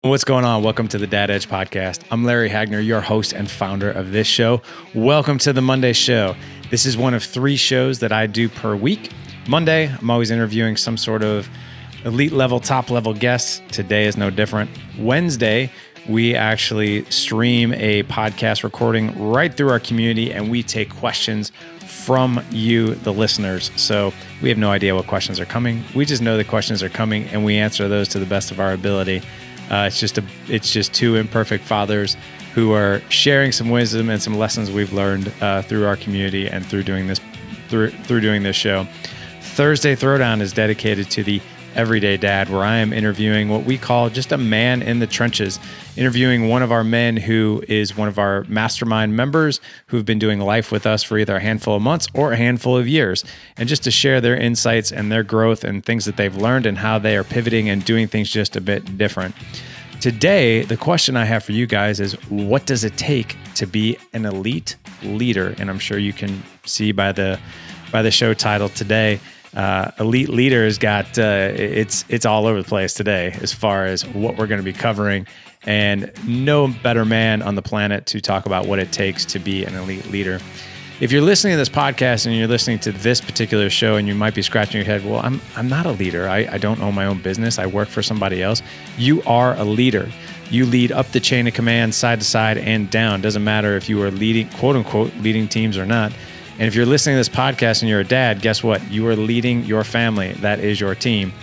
What's going on? Welcome to the Dad Edge podcast. I'm Larry Hagner, your host and founder of this show. Welcome to the Monday show. This is one of 3 shows that I do per week. Monday, I'm always interviewing some sort of elite level, top level guest. Today is no different. Wednesday, we actually stream a podcast recording right through our community and we take questions from you, the listeners. So we have no idea what questions are coming. We just know the questions are coming and we answer those to the best of our ability. It's just 2 imperfect fathers who are sharing some wisdom and some lessons we've learned through our community and through doing this show. Thursday Throwdown is dedicated to the everyday dad, where I am interviewing what we call just a man in the trenches, interviewing one of our men who is one of our mastermind members who've been doing life with us for either a handful of months or a handful of years, and just to share their insights and their growth and things that they've learned and how they are pivoting and doing things just a bit different. Today, the question I have for you guys is, what does it take to be an elite leader? And I'm sure you can see by the show title today, elite leader has got it's all over the place today as far as what we're going to be covering, and no better man on the planet to talk about what it takes to be an elite leader. If you're listening to this podcast and you're listening to this particular show and you might be scratching your head, well, I'm not a leader. I don't own my own business. I work for somebody else. You are a leader. You lead up the chain of command, side to side and down. Doesn't matter if you are leading, quote unquote, leading teams or not. And if you're listening to this podcast and you're a dad, guess what? You are leading your family. That is your team.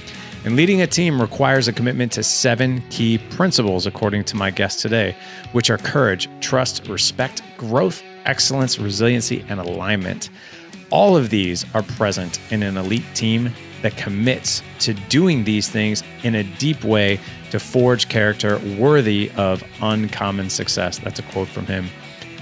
And leading a team requires a commitment to 7 key principles, according to my guest today, which are courage, trust, respect, growth, excellence, resiliency, and alignment. All of these are present in an elite team that commits to doing these things in a deep way to forge character worthy of uncommon success. That's a quote from him.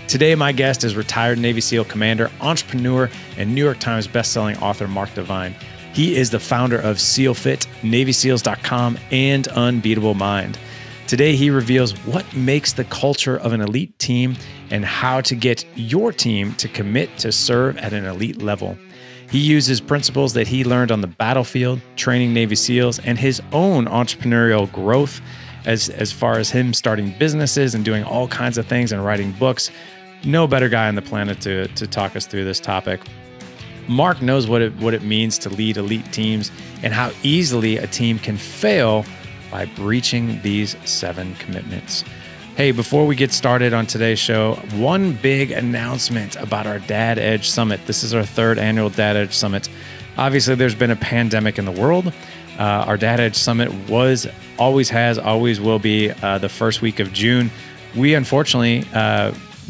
Today, my guest is retired Navy SEAL commander, entrepreneur, and New York Times bestselling author Mark Divine. He is the founder of SEALFIT, NavySeals.com, and Unbeatable Mind. Today, he reveals what makes the culture of an elite team and how to get your team to commit to serve at an elite level. He uses principles that he learned on the battlefield, training Navy SEALs, and his own entrepreneurial growth as far as him starting businesses and doing all kinds of things and writing books. No better guy on the planet to talk us through this topic. Mark knows what it means to lead elite teams and how easily a team can fail by breaching these 7 commitments. Hey, before we get started on today's show, one big announcement about our Dad Edge Summit. This is our 3rd annual Dad Edge Summit. Obviously, there's been a pandemic in the world. Our Dad Edge Summit always will be the first week of June. We unfortunately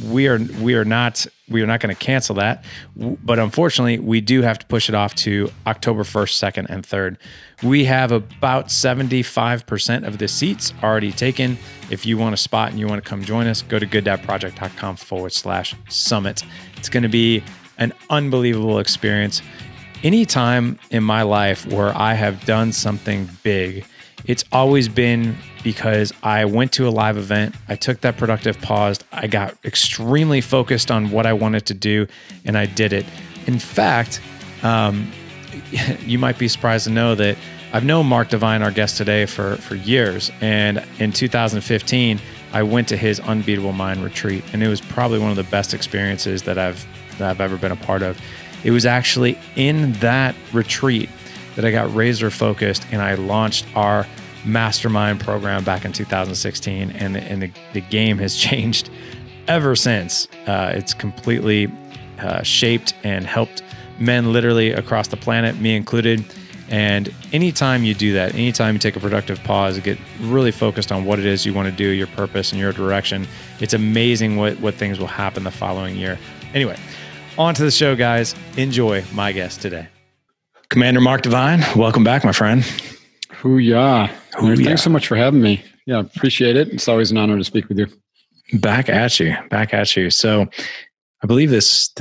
we are not going to cancel that, but unfortunately we do have to push it off to October 1st, 2nd, and 3rd. We have about 75% of the seats already taken. If you want a spot and you want to come join us, go to gooddadproject.com/summit. It's going to be an unbelievable experience. Anytime in my life where I have done something big, it's always been because I went to a live event, I took that productive pause, I got extremely focused on what I wanted to do, and I did it. In fact, you might be surprised to know that I've known Mark Divine, our guest today, for years. And in 2015, I went to his Unbeatable Mind retreat, and it was probably one of the best experiences that I've ever been a part of. It was actually in that retreat that I got razor focused and I launched our mastermind program back in 2016. And the game has changed ever since. It's completely shaped and helped men literally across the planet, me included. And anytime you do that, anytime you take a productive pause, get really focused on what it is you want to do, your purpose and your direction, it's amazing what things will happen the following year. Anyway, on to the show, guys. Enjoy my guest today. Commander Mark Divine, welcome back, my friend. Hoo-yah. Thanks so much for having me. Yeah, appreciate it. It's always an honor to speak with you. Back at you. So I believe this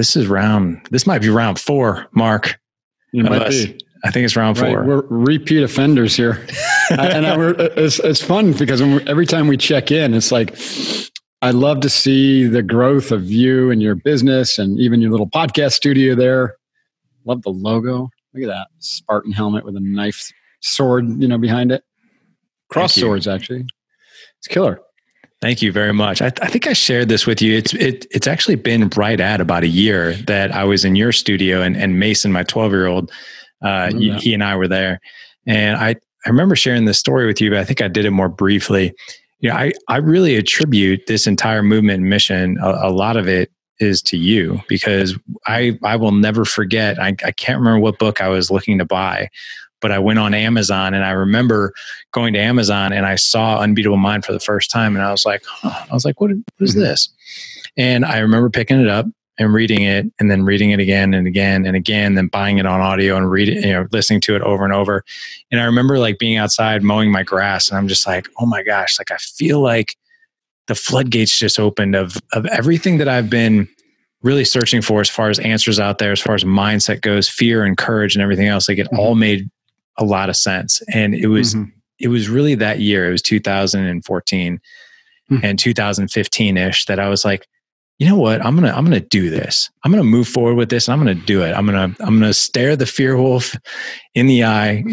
might be round 4, Mark. It might be. I think it's round 4. Right. We're repeat offenders here. It's fun because every time we check in, it's like, I love to see the growth of you and your business and even your little podcast studio there. Love the logo. Look at that Spartan helmet with a knife sword, behind it. Cross swords, actually. It's killer. Thank you very much. I think I shared this with you. It's actually been right at about a year that I was in your studio, and Mason, my 12-year-old, he and I were there. And I remember sharing this story with you, but I think I did it more briefly. I really attribute this entire movement and mission, a lot of it is to you, because I will never forget. I can't remember what book I was looking to buy, but I went on Amazon, and I remember going to Amazon and I saw Unbeatable Mind for the first time. And I was like, what is this? And I remember picking it up and reading it, and then reading it again and again and again, then buying it on audio and listening to it over and over. And I remember like being outside mowing my grass, and I'm just like, oh my gosh, like I feel like the floodgates just opened of everything that I've been really searching for as far as answers out there, as far as mindset goes, fear and courage and everything else. Like it all made a lot of sense. And it was really that year, it was 2014 and 2015-ish, that I was like, you know what? I'm going to do this. I'm going to move forward with this, and I'm going to do it. I'm going to stare the fear wolf in the eye,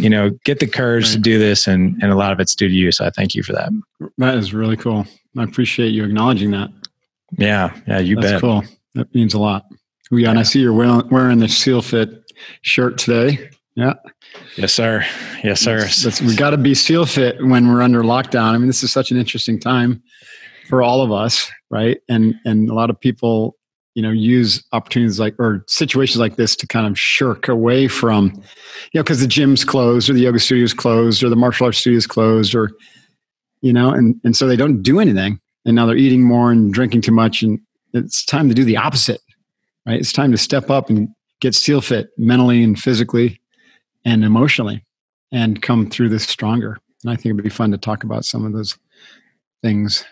get the courage to do this. And a lot of it's due to you. So I thank you for that. That is really cool. I appreciate you acknowledging that. Yeah. You bet. That's cool. That means a lot. Yeah. And I see you're wearing the SEALFIT shirt today. Yeah. Yes, sir. Yes, sir. We got to be SEALFIT when we're under lockdown. I mean, this is such an interesting time for all of us, right? And a lot of people, use opportunities or situations like this to kind of shirk away from, because the gym's closed, or the yoga studio's closed, or the martial arts studio's closed, or, and so they don't do anything. And now they're eating more and drinking too much. And it's time to do the opposite, right? It's time to step up and get SEALFIT mentally and physically and emotionally, and come through this stronger. And I think it'd be fun to talk about some of those things,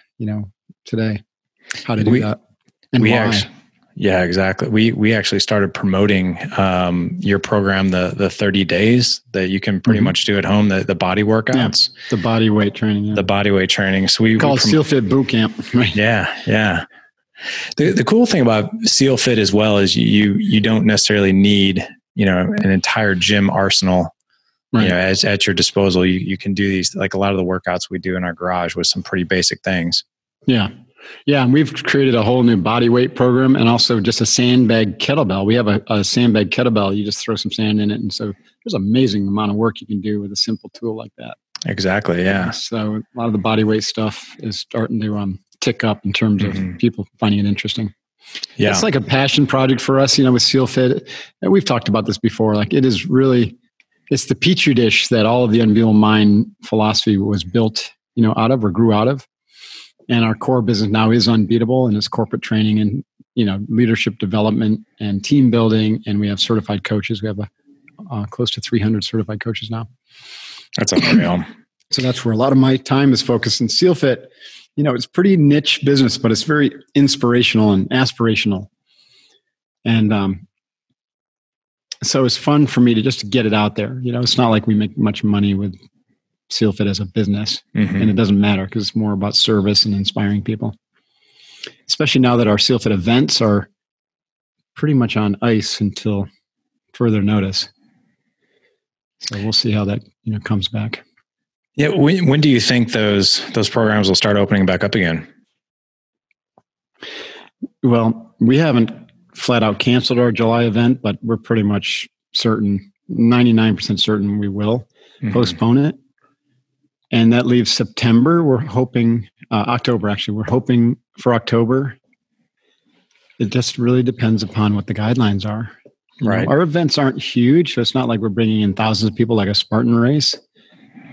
today, how to do that and why. Yeah, exactly. We actually started promoting your program, the 30 days that you can pretty much do at home, the body workouts. Yeah, the body weight training. Yeah. The body weight training. So we call it SEALFIT Boot Camp. Right? Yeah. The cool thing about SEALFIT as well is you don't necessarily need, an entire gym arsenal, right, at your disposal. You can do these, like a lot of the workouts we do in our garage, with some pretty basic things. Yeah. Yeah. And we've created a whole new body weight program, and also just a sandbag kettlebell. We have a sandbag kettlebell. You just throw some sand in it. And so there's an amazing amount of work you can do with a simple tool like that. Exactly. Yeah. So a lot of the body weight stuff is starting to tick up in terms of people finding it interesting. Yeah. It's like a passion project for us, with SEALFIT. And we've talked about this before. Like it's the petri dish that all of the Unbeatable Mind philosophy was built, out of, or grew out of. And our core business now is Unbeatable, and it's corporate training and, leadership development and team building. And we have certified coaches. We have close to 300 certified coaches now. That's unreal. So that's where a lot of my time is focused. In SEALFIT, it's pretty niche business, but it's very inspirational and aspirational. And so it's fun for me to just get it out there. It's not like we make much money with SEALFIT as a business, and it doesn't matter, because it's more about service and inspiring people. Especially now that our SEALFIT events are pretty much on ice until further notice. So we'll see how that comes back. Yeah, when do you think those programs will start opening back up again? Well, we haven't flat out canceled our July event, but we're pretty much certain, 99% certain we will postpone it. And that leaves September. We're hoping, October actually. We're hoping for October. It just really depends upon what the guidelines are. Right. Our events aren't huge, so it's not like we're bringing in thousands of people like a Spartan race.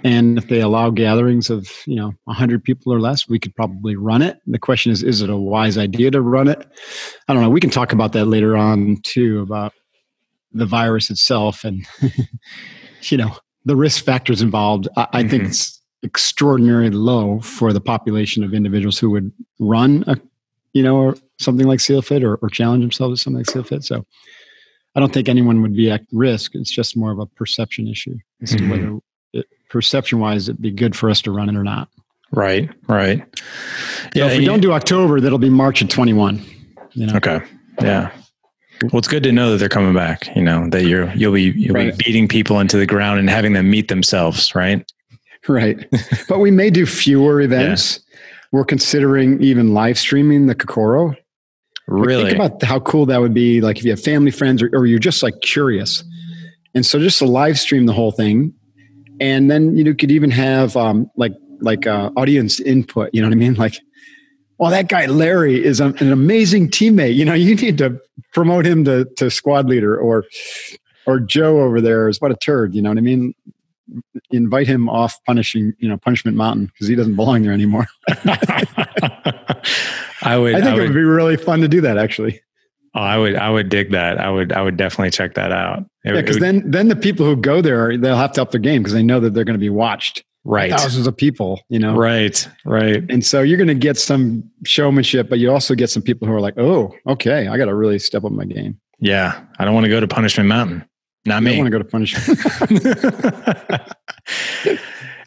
And if they allow gatherings of 100 people or less, we could probably run it. The question is it a wise idea to run it? I don't know. We can talk about that later on too, about the virus itself and the risk factors involved. I think it's extraordinarily low for the population of individuals who would run or something like SEALFIT or challenge themselves with something like SEALFIT. So I don't think anyone would be at risk. It's just more of a perception issue as to whether perception-wise it'd be good for us to run it or not. Right. Yeah. So if we don't do October, that'll be March of 21. Okay. Yeah. Well, it's good to know that they're coming back. That you'll be beating people into the ground and having them meet themselves. Right. Right. But we may do fewer events. we're considering even live streaming the Kokoro. Really? Think about how cool that would be. Like if you have family, friends, or you're just like curious. And so just to live stream the whole thing. And then, you could even have audience input, you know what I mean? Like, well, that guy, Larry, is an amazing teammate. You need to promote him to squad leader, or Joe over there is what a turd. You know what I mean? Invite him off punishment mountain because he doesn't belong there anymore. I think it would be really fun to do that, actually. Oh, I would dig that. I would definitely check that out. Because then the people who go there, they'll have to up their game because they know that they're going to be watched. Right. Thousands of people, Right. And so you're going to get some showmanship, but you also get some people who are like, oh, okay, I got to really step up my game. Yeah. I don't want to go to Punishment Mountain. Not me. I want to go to Punishment.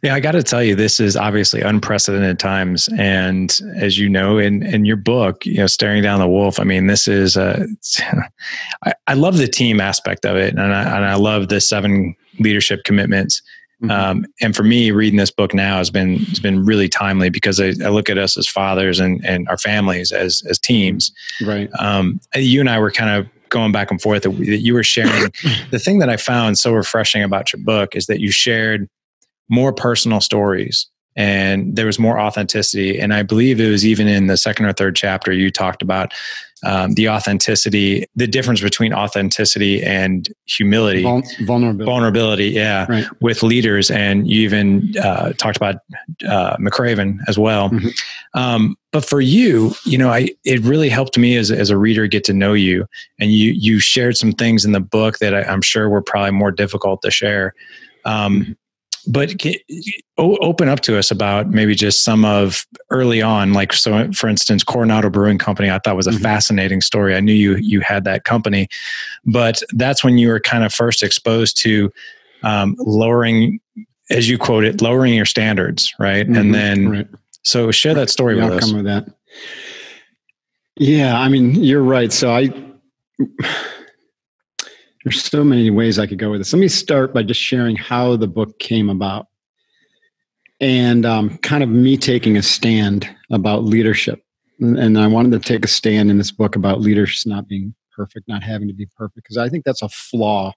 Yeah, I got to tell you, this is obviously unprecedented times. And as you know, in your book, Staring Down the Wolf, I mean, this is I love the team aspect of it. And I love the 7 leadership commitments. Mm-hmm. And for me, reading this book now has been really timely because I look at us as fathers and our families as teams. Right. You and I were kind of going back and forth that you were sharing. The thing that I found so refreshing about your book is that you shared more personal stories and there was more authenticity. And I believe it was even in the 2nd or 3rd chapter, you talked about the authenticity, the difference between authenticity and humility. Vulnerability. Yeah. Right. With leaders. And you even talked about McCraven as well. Mm-hmm. But for you, it really helped me as a reader get to know you. And you shared some things in the book that I'm sure were probably more difficult to share. But open up to us about maybe just some of early on, like, so for instance, Coronado Brewing Company, I thought was a fascinating story. I knew you had that company, but that's when you were kind of first exposed to lowering, as you quote it, lowering your standards, right? Mm-hmm. And then, so share that story with us. With that. Yeah, I mean, you're right. So there's so many ways I could go with this. Let me start by just sharing how the book came about and kind of me taking a stand about leadership. And I wanted to take a stand in this book about leaders not being perfect, not having to be perfect, because I think that's a flaw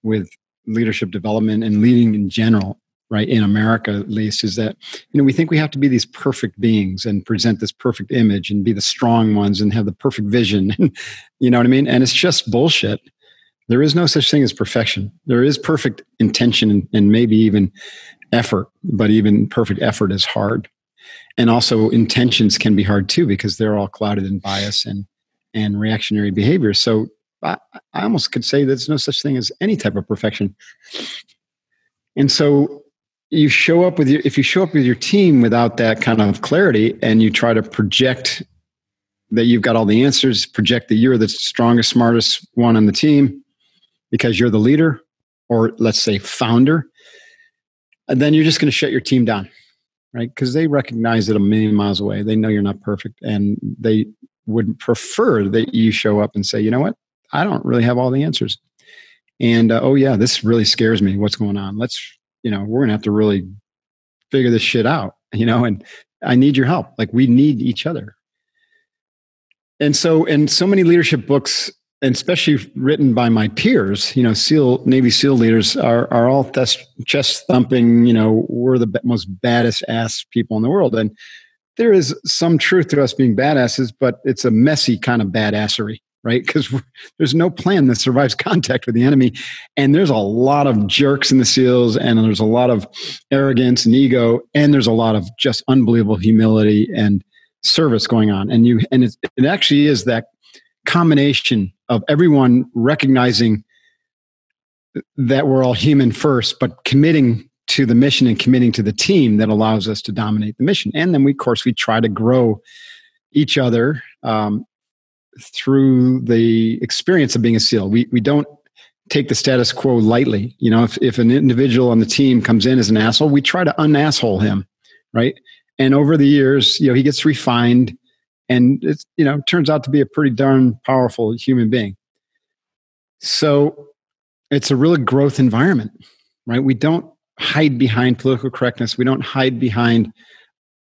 with leadership development and leading in general, right? In America, at least, is that, we think we have to be these perfect beings and present this perfect image and be the strong ones and have the perfect vision. You know what I mean? And it's just bullshit. There is no such thing as perfection. There is perfect intention and maybe even effort, but even perfect effort is hard. And also intentions can be hard too, because they're all clouded in bias and reactionary behavior. So I almost could say there's no such thing as any type of perfection. And so if you show up with your team without that kind of clarity and you try to project that you've got all the answers, project that you're the strongest, smartest one on the team, because you're the leader, or let's say founder, and then you're just going to shut your team down, right? Because they recognize it a million miles away. They know you're not perfect, and they would prefer that you show up and say, you know what? I don't really have all the answers. And, oh yeah, this really scares me. What's going on? We're going to have to really figure this shit out, and I need your help. Like, we need each other. And so many leadership books, and especially written by my peers, Navy SEAL leaders are all chest thumping, we're the most baddest ass people in the world. And there is some truth to us being badasses, but it's a messy kind of badassery, right? Because there's no plan that survives contact with the enemy. And there's a lot of jerks in the SEALs, and there's a lot of arrogance and ego, and there's a lot of just unbelievable humility and service going on. And it actually is that combination of everyone recognizing that we're all human first, but committing to the mission and committing to the team that allows us to dominate the mission. And then we try to grow each other through the experience of being a SEAL. We don't take the status quo lightly. If an individual on the team comes in as an asshole, we try to un-asshole him, right? And over the years, he gets refined, and it turns out to be a pretty darn powerful human being. So it's a real growth environment, right? We don't hide behind political correctness. We don't hide behind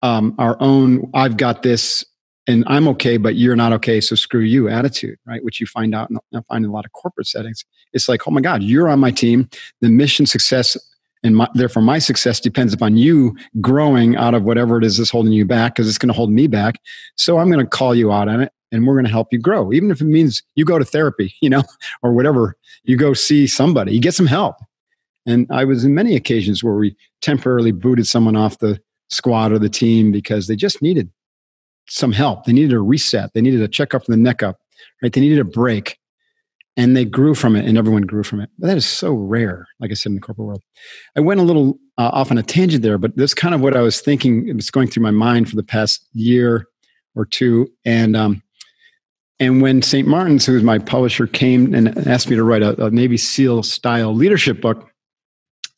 our own, I've got this and I'm okay, but you're not okay, so screw you attitude, right? Which you find out, I find in a lot of corporate settings. It's like, oh my God, you're on my team. The mission success and therefore my success depends upon you growing out of whatever it is that's holding you back, because it's going to hold me back. So I'm going to call you out on it, and we're going to help you grow. Even if it means you go to therapy, or whatever, you go see somebody, you get some help. And I was in many occasions where we temporarily booted someone off the squad or the team because they just needed some help. They needed a reset. They needed a check up from the neck up, right? They needed a break, and they grew from it, and everyone grew from it. But that is so rare, like I said, in the corporate world. I went a little off on a tangent there, but that's kind of what I was thinking. It was going through my mind for the past year or two. And when St. Martin's, who was my publisher, came and asked me to write a Navy SEAL style leadership book,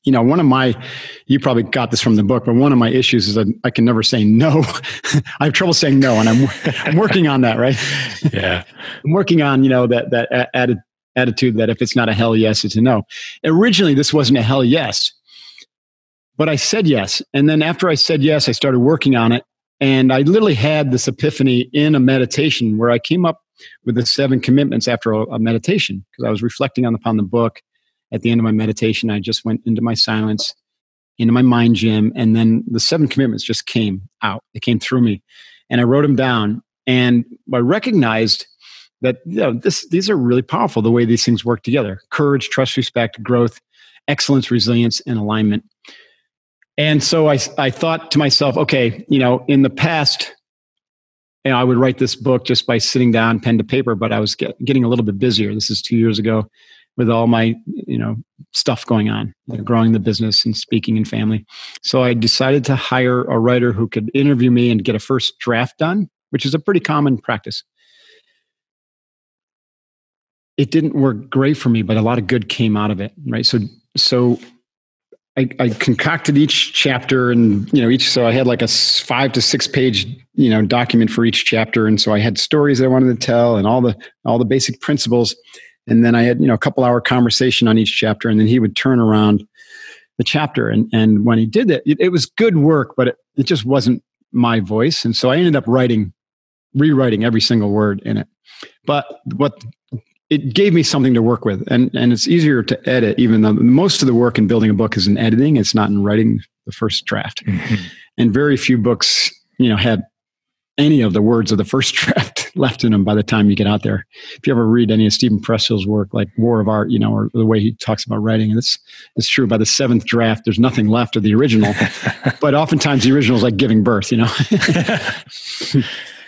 one of my, you probably got this from the book, but one of my issues is that I can never say no. I have trouble saying no, and I'm working on that, right? Yeah. I'm working on, that added attitude that if it's not a hell yes, it's a no. Originally, this wasn't a hell yes, but I said yes. And then after I said yes, I started working on it. And I literally had this epiphany in a meditation where I came up with the 7 commitments after a meditation, because I was reflecting upon the book. At the end of my meditation, I just went into my silence, into my mind gym, and then the 7 commitments just came out. They came through me, and I wrote them down. And I recognized that these are really powerful, the way these things work together: courage, trust, respect, growth, excellence, resilience, and alignment. And so I thought to myself, okay, in the past, I would write this book just by sitting down, pen to paper, but I was getting a little bit busier. This is 2 years ago, with all my, stuff going on, growing the business and speaking and family. So I decided to hire a writer who could interview me and get a first draft done, which is a pretty common practice. It didn't work great for me, but a lot of good came out of it, right? So I concocted each chapter, and so I had like a 5 to 6 page document for each chapter, and so I had stories that I wanted to tell and all the basic principles. And then I had, a couple hour conversation on each chapter, and then he would turn around the chapter. And when he did that, it was good work, but it just wasn't my voice. And so I ended up rewriting every single word in it. But it gave me something to work with. And it's easier to edit, even though most of the work in building a book is in editing. It's not in writing the first draft. Mm-hmm. And very few books, had any of the words of the first draft left in them by the time you get out there. If you ever read any of Stephen Pressfield's work, like War of Art, or the way he talks about writing, and it's true. By the 7th draft, there's nothing left of the original. But oftentimes the original is like giving birth,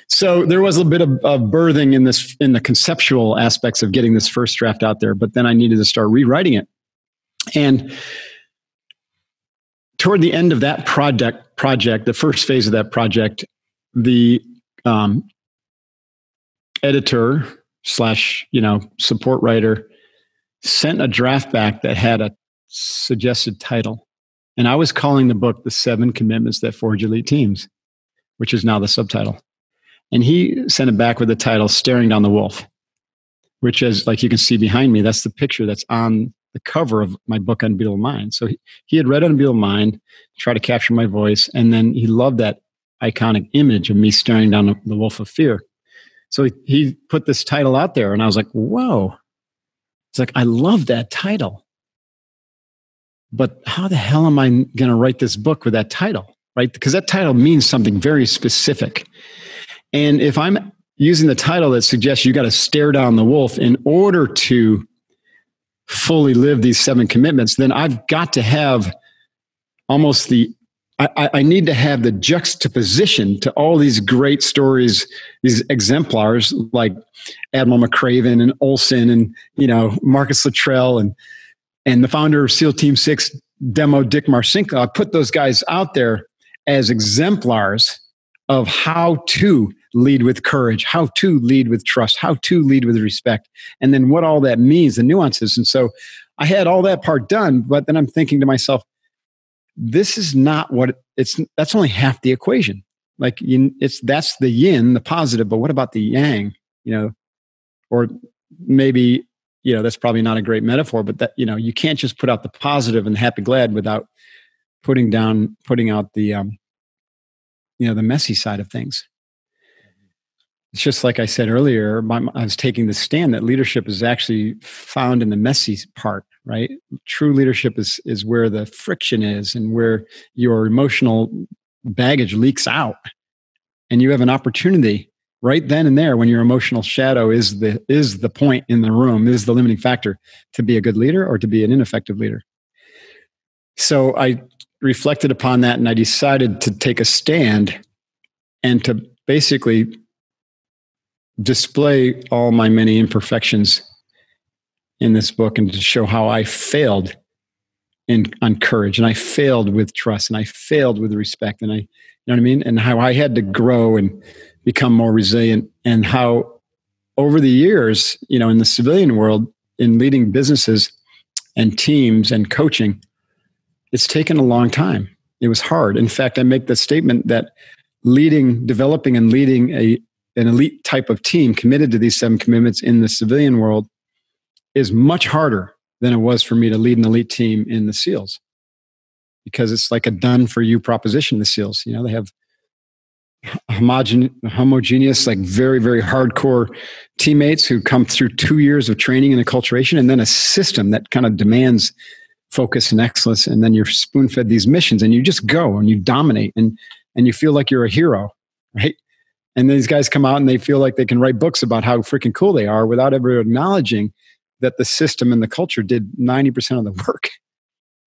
So there was a bit of birthing in the conceptual aspects of getting this first draft out there, but then I needed to start rewriting it. And toward the end of that project, the first phase of that project, the editor / support writer sent a draft back that had a suggested title. And I was calling the book The 7 Commitments That Forge Elite Teams, which is now the subtitle. And he sent it back with the title Staring Down the Wolf, which is, like you can see behind me, that's the picture that's on the cover of my book, Unbeatable Mind. So he had read Unbeatable Mind, tried to capture my voice, and then he loved that iconic image of me staring down the wolf of fear. So he put this title out there, and I was like, whoa. It's like, I love that title. But how the hell am I going to write this book with that title, right? Because that title means something very specific. And if I'm using the title that suggests you got to stare down the wolf in order to fully live these 7 commitments, then I've got to have almost I need to have the juxtaposition to all these great stories, these exemplars like Admiral McCraven and Olson and, Marcus Luttrell and the founder of SEAL Team 6, Demo Dick Marcinko. I put those guys out there as exemplars of how to lead with courage, how to lead with trust, how to lead with respect, and then what all that means, the nuances. And so I had all that part done, but then I'm thinking to myself, this is not what that's only half the equation. Like that's the yin, the positive, but what about the yang, or maybe, that's probably not a great metaphor, but that, you can't just put out the positive and happy glad without putting out the the messy side of things. It's just like I said earlier, I was taking the stand that leadership is actually found in the messy part, right? True leadership is where the friction is and where your emotional baggage leaks out. And you have an opportunity right then and there when your emotional shadow is the point in the room, is the limiting factor to be a good leader or to be an ineffective leader. So I reflected upon that and I decided to take a stand and to basically display all my many imperfections in this book and to show how I failed on courage, and I failed with trust, and I failed with respect, and you know what I mean? And how I had to grow and become more resilient, and how over the years, in the civilian world, in leading businesses and teams and coaching, it's taken a long time. It was hard. In fact, I make the statement that developing and leading an elite type of team committed to these 7 commitments in the civilian world is much harder than it was for me to lead an elite team in the SEALs, because it's like a done for you proposition. The SEALs, they have homogeneous, like very, very hardcore teammates who come through 2 years of training and acculturation, and then a system that kind of demands focus and excellence. And then you're spoon fed these missions and you just go and you dominate and you feel like you're a hero, right? And these guys come out and they feel like they can write books about how freaking cool they are without ever acknowledging that the system and the culture did 90% of the work.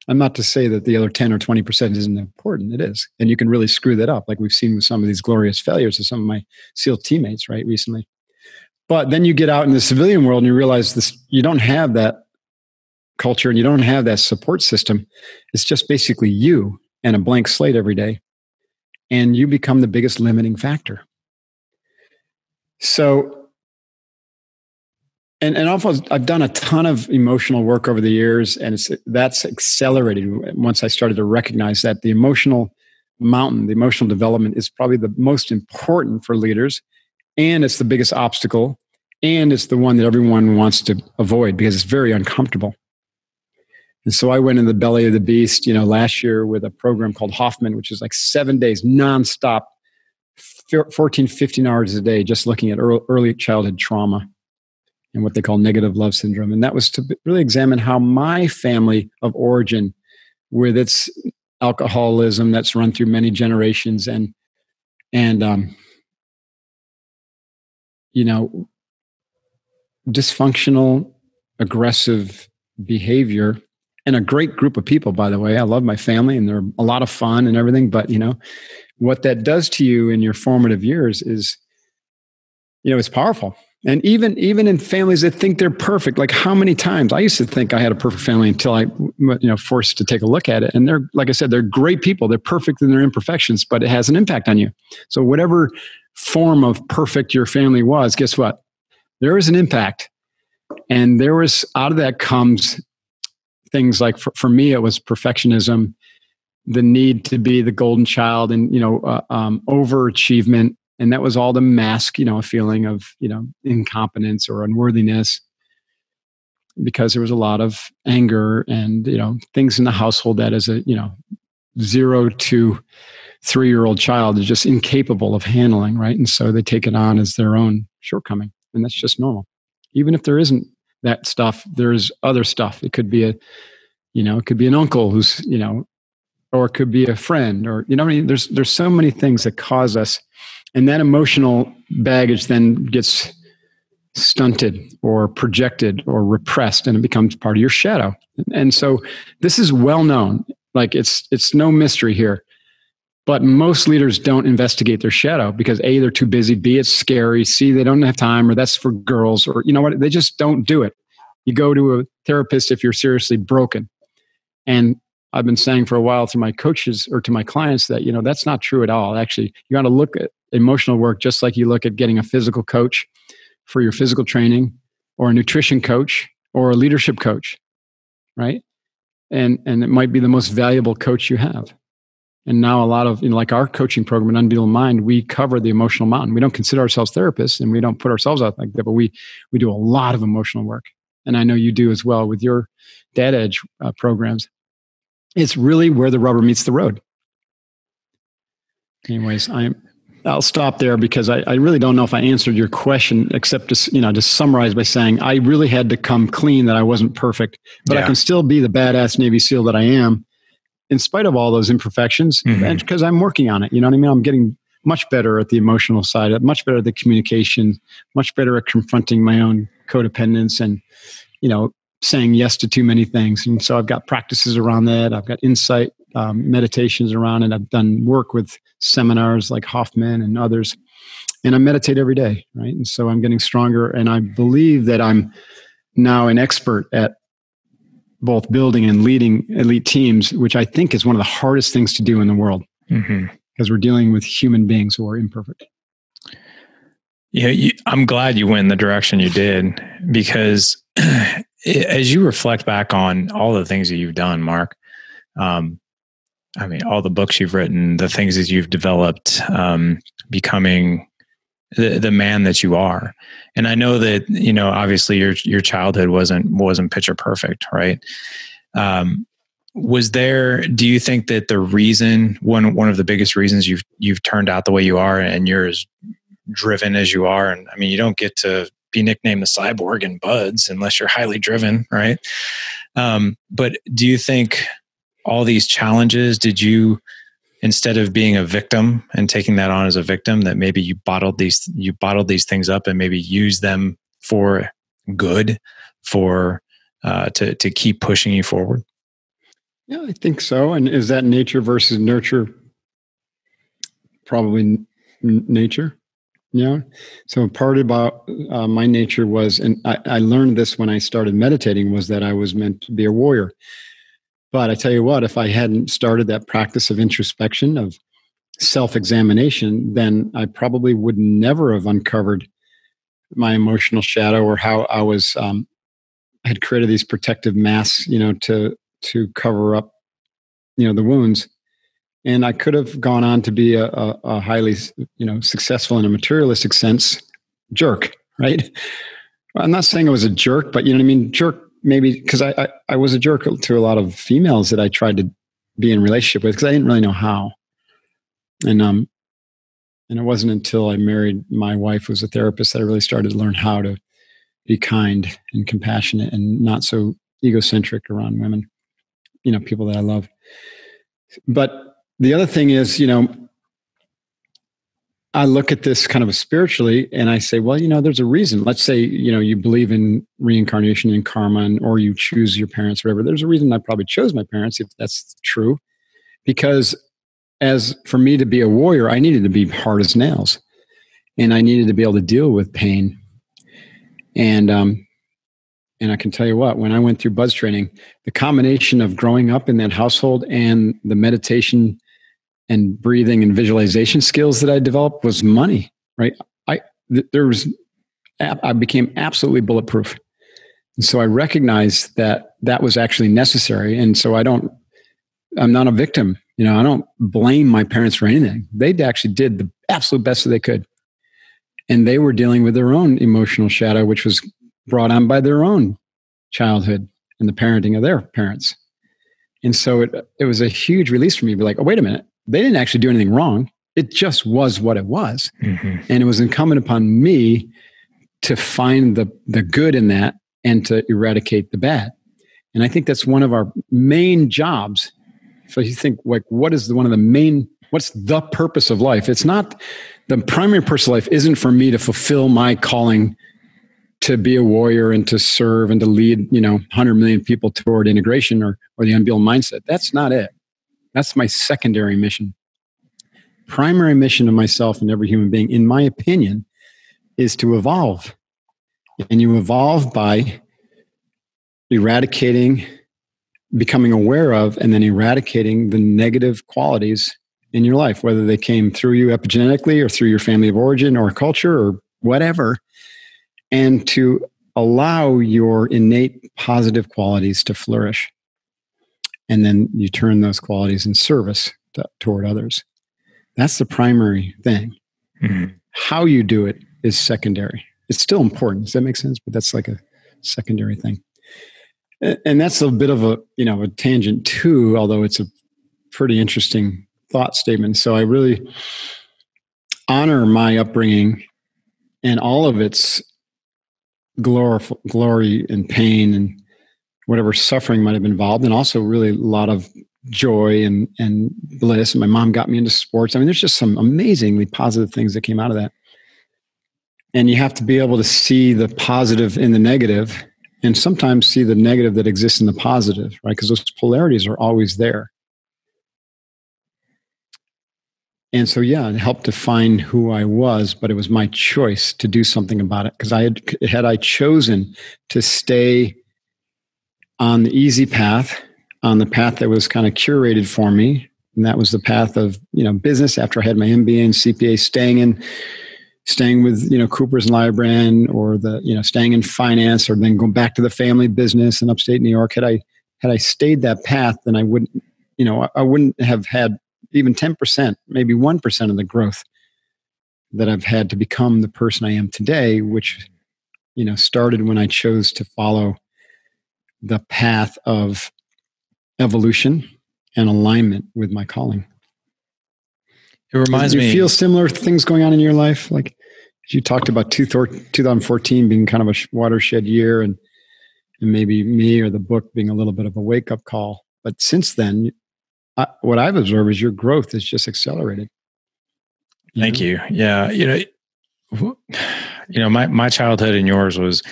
I'm not to say that the other 10 or 20% isn't important. It is. And you can really screw that up, like we've seen with some of these glorious failures of some of my SEAL teammates, right, recently. But then you get out in the civilian world and you realize you don't have that culture and you don't have that support system. It's just basically you and a blank slate every day. And you become the biggest limiting factor. So, and I've done a ton of emotional work over the years, and that's accelerated once I started to recognize that the emotional mountain, the emotional development, is probably the most important for leaders, and it's the biggest obstacle, and it's the one that everyone wants to avoid because it's very uncomfortable. And so I went in the belly of the beast, last year with a program called Hoffman, which is like 7 days nonstop, 14, 15 hours a day, just looking at early childhood trauma and what they call negative love syndrome. And that was to really examine how my family of origin, with its alcoholism that's run through many generations and dysfunctional, aggressive behavior, and a great group of people, by the way. I love my family and they're a lot of fun and everything. But, what that does to you in your formative years is, it's powerful. And even in families that think they're perfect, like how many times I used to think I had a perfect family until I, forced to take a look at it. And they're, like I said, they're great people. They're perfect in their imperfections, but it has an impact on you. So whatever form of perfect your family was, guess what? There is an impact. And out of that comes things like, for me, it was perfectionism, the need to be the golden child, and overachievement, and that was all to mask a feeling of incompetence or unworthiness, because there was a lot of anger and things in the household that as a 0 to 3-year-old child is just incapable of handling, right? And so they take it on as their own shortcoming, and that's just normal. Even if there isn't that stuff, there's other stuff. It could be it could be an uncle who's or it could be a friend, or there's so many things that cause us, and that emotional baggage then gets stunted or projected or repressed, and it becomes part of your shadow. And so this is well known, like it's no mystery here. But most leaders don't investigate their shadow because A, they're too busy, B, it's scary, C, they don't have time, or that's for girls, or they just don't do it. You go to a therapist if you're seriously broken. And I've been saying for a while to my coaches or to my clients that, that's not true at all. Actually, you got to look at emotional work just like you look at getting a physical coach for your physical training, or a nutrition coach, or a leadership coach, right? And it might be the most valuable coach you have. And now a lot of, like our coaching program in Unbeatable Mind, we cover the emotional mountain. We don't consider ourselves therapists, and we don't put ourselves out like that, but we do a lot of emotional work. And I know you do as well with your Dad Edge programs. It's really where the rubber meets the road. Anyways, I'll stop there because I really don't know if I answered your question, except to summarize by saying I really had to come clean that I wasn't perfect, but I can still be the badass Navy SEAL that I am in spite of all those imperfections, and because I'm working on it. You know what I mean? I'm getting much better at the emotional side, much better at the communication, much better at confronting my own codependence and, saying yes to too many things. And so I've got practices around that. I've got insight meditations around it. I've done work with seminars like Hoffman and others, and I meditate every day, right? And so I'm getting stronger, and I believe that I'm now an expert at both building and leading elite teams, which I think is one of the hardest things to do in the world, because we're dealing with human beings who are imperfect. Yeah, I'm glad you went in the direction you did, because as you reflect back on all the things that you've done, Mark, all the books you've written, the things that you've developed, becoming the man that you are. And I know that, obviously your childhood wasn't picture perfect, right? Do you think that the reason, one of the biggest reasons you've turned out the way you are and you're as driven as you are, and you don't get to be nicknamed the cyborg in Buds unless you're highly driven, right? But do you think all these challenges, did you, instead of being a victim and taking that on as a victim, that maybe you bottled these things up and maybe use them for good, to keep pushing you forward? Yeah, I think so. And is that nature versus nurture? Probably nature. So part about my nature was, and I learned this when I started meditating, was that I was meant to be a warrior. But I tell you what, if I hadn't started that practice of introspection, of self-examination, then I probably would never have uncovered my emotional shadow, or how I was had created these protective masks, to cover up, the wounds. And I could have gone on to be a highly, successful in a materialistic sense jerk, right? I'm not saying I was a jerk, but jerk maybe because I was a jerk to a lot of females that I tried to be in relationship with, because I didn't really know how. And it wasn't until I married my wife, who was a therapist, that I really started to learn how to be kind and compassionate and not so egocentric around women, people that I love. But the other thing is, I look at this kind of spiritually, and I say, well, there's a reason. Let's say, you believe in reincarnation and karma, or you choose your parents, whatever. There's a reason I probably chose my parents, if that's true. Because as for me to be a warrior, I needed to be hard as nails, and I needed to be able to deal with pain. And I can tell you what, when I went through Buzz training, the combination of growing up in that household and the meditation and breathing and visualization skills that I developed was money, right? I became absolutely bulletproof. And so I recognized that was actually necessary. And so I'm not a victim. I don't blame my parents for anything. They actually did the absolute best that they could. And they were dealing with their own emotional shadow, which was brought on by their own childhood and the parenting of their parents. And so it was a huge release for me to be like, oh, wait a minute. They didn't actually do anything wrong. It just was what it was. And it was incumbent upon me to find the good in that and to eradicate the bad. And I think that's one of our main jobs. So you think, like, what's the purpose of life? It's not, the primary purpose of life isn't for me to fulfill my calling to be a warrior and to serve and to lead, 100 million people toward integration or the Unbeatable mindset. That's not it. That's my secondary mission. Primary mission of myself and every human being, in my opinion, is to evolve. And you evolve by eradicating, becoming aware of, and then eradicating the negative qualities in your life, whether they came through you epigenetically or through your family of origin or culture or whatever, and to allow your innate positive qualities to flourish. And then you turn those qualities in service toward others. That's the primary thing. Mm-hmm. How you do it is secondary. It's still important. Does that make sense? But that's like a secondary thing. And that's a bit of a tangent too, although it's a pretty interesting thought statement. So I really honor my upbringing and all of its glory and pain and whatever suffering might have been involved, and also really a lot of joy and bliss. And my mom got me into sports. I mean, there's just some amazingly positive things that came out of that. And you have to be able to see the positive in the negative, and sometimes see the negative that exists in the positive, right? Because those polarities are always there. And so, yeah, it helped define who I was, but it was my choice to do something about it. Because had I chosen to stay on the easy path, on the path that was kind of curated for me, and that was the path of, business after I had my MBA and CPA, staying with, Coopers and Lybrand, or staying in finance, or then going back to the family business in upstate New York. Had I stayed that path, then I wouldn't have had even 10%, maybe 1% of the growth that I've had to become the person I am today, which, started when I chose to follow the path of evolution and alignment with my calling. It reminds me. Do you feel similar things going on in your life? Like you talked about 2014 being kind of a watershed year, and maybe me or the book being a little bit of a wake-up call. But since then, what I've observed is your growth has just accelerated. Thank you. Yeah. My childhood and yours was,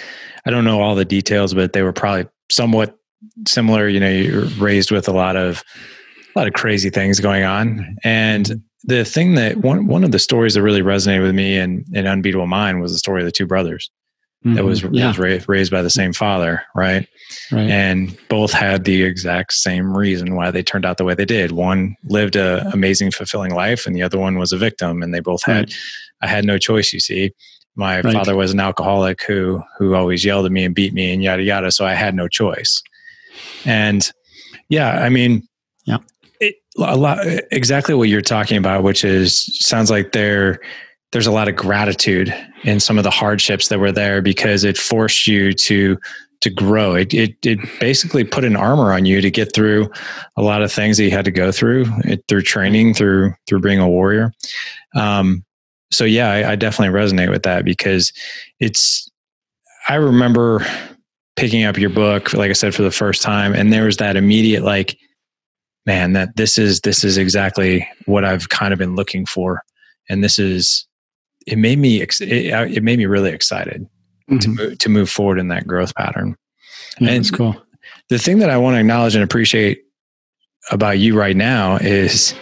I don't know all the details, but they were probably somewhat similar. You're raised with a lot of crazy things going on. And the thing that one of the stories that really resonated with me in Unbeatable Mind was the story of the two brothers that was raised by the same father, right? And both had the exact same reason why they turned out the way they did. One lived a amazing, fulfilling life, and the other one was a victim. And they both had, I had no choice, you see. My father was an alcoholic who always yelled at me and beat me and yada, yada. So I had no choice. And a lot, exactly what you're talking about, which sounds like there's a lot of gratitude in some of the hardships that were there, because it forced you to grow. It basically put an armor on you to get through a lot of things that you had to go through training, through being a warrior. So yeah, I definitely resonate with that, because I remember picking up your book, like I said, for the first time, and there was that immediate man, that this is exactly what I've kind of been looking for. And it made me really excited to move forward in that growth pattern. Yeah, and that's cool. The thing that I want to acknowledge and appreciate about you right now is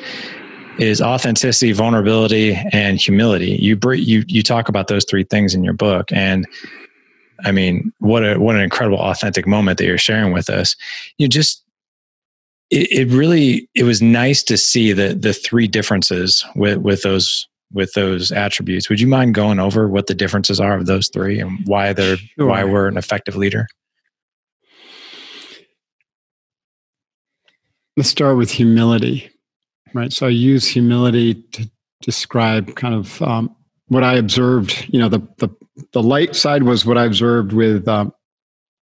authenticity, vulnerability, and humility. You talk about those three things in your book. And I mean, what an incredible authentic moment that you're sharing with us. It was nice to see the three differences with those attributes. Would you mind going over what the differences are of those three and why why we're an effective leader? Let's start with humility, right? So I use humility to describe kind of what I observed. The light side was what I observed with